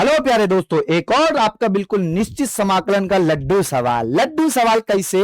Hello प्यारे दोस्तों, एक और आपका बिल्कुल निश्चित समाकलन का लड्डू सवाल। लड्डू सवाल कैसे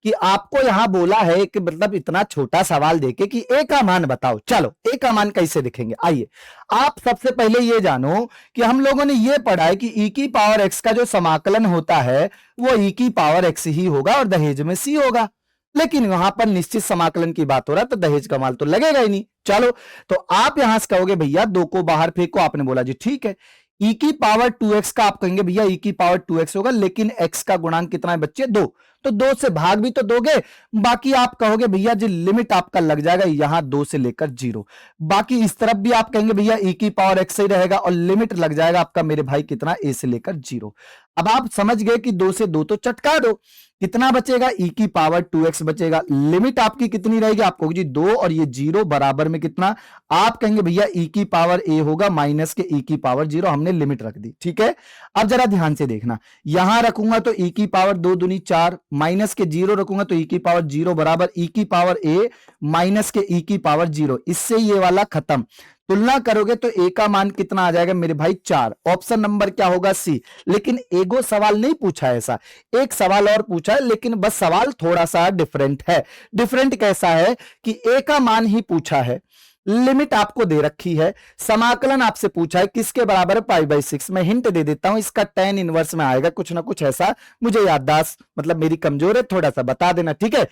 कि आपको यहां बोला है कि मतलब इतना छोटा सवाल देके कि ए का मान बताओ। चलो ए का मान कैसे दिखेंगे, आइए। आप सबसे पहले ये जानो कि हम लोगों ने ये पढ़ा है कि ई की पावर एक्स का जो समाकलन होता है वो ई की पावर एक्स ही होगा और दहेज में सी होगा। लेकिन वहां पर निश्चित समाकलन की बात हो रहा है तो दहेज का माल तो लगेगा ही नहीं। चलो, तो आप यहां से कहोगे भैया दो को बाहर फेंको। आपने बोला जी ठीक है, ई की पावर 2x का आप कहेंगे भैया ई की पावर 2x होगा, लेकिन x का गुणांक कितना है बच्चे, 2। तो 2 से भाग भी तो दोगे। बाकी आप कहोगे भैया जी लिमिट आपका लग जाएगा यहां 2 से लेकर 0। बाकी इस तरफ भी आप कहेंगे भैया ई की पावर x ही रहेगा और लिमिट लग जाएगा आपका मेरे भाई कितना, a से लेकर 0। अब आप समझ गए कि 2 से 2 तो चटका दो, कितना बचेगा, ई की पावर 2x बचेगा। लिमिट आपकी कितनी रहेगी, आप कहोगे जी 2 और ये 0 बराबर में कितना, आप कहेंगे भैया ई की पावर a होगा माइनस के ई की पावर 0। हमने लिमिट रख दी, ठीक है। अब जरा ध्यान से देखना, यहां रखूंगा तो ई की पावर 2 दूनी 4, माइनस के 0 रखूंगा तो ई की पावर 0 बराबर ई की पावर a माइनस के ई की पावर 0। इससे ये वाला खत्म। तुलना करोगे तो ए का मान कितना आ जाएगा मेरे भाई, 4। ऑप्शन नंबर क्या होगा, सी। लेकिन एगो सवाल नहीं पूछा है ऐसा, एक सवाल और पूछा है, लेकिन बस सवाल थोड़ा सा डिफरेंट है। डिफरेंट कैसा है कि ए का मान ही पूछा है, लिमिट आपको दे रखी है, समाकलन आपसे पूछा है किसके बराबर है, π/6। मैं हिंट दे देता हूं, इसका tan इनवर्स में आएगा कुछ ना कुछ ऐसा। मुझे याददाश्त मतलब मेरी कमजोर है, थोड़ा सा बता देना, ठीक है।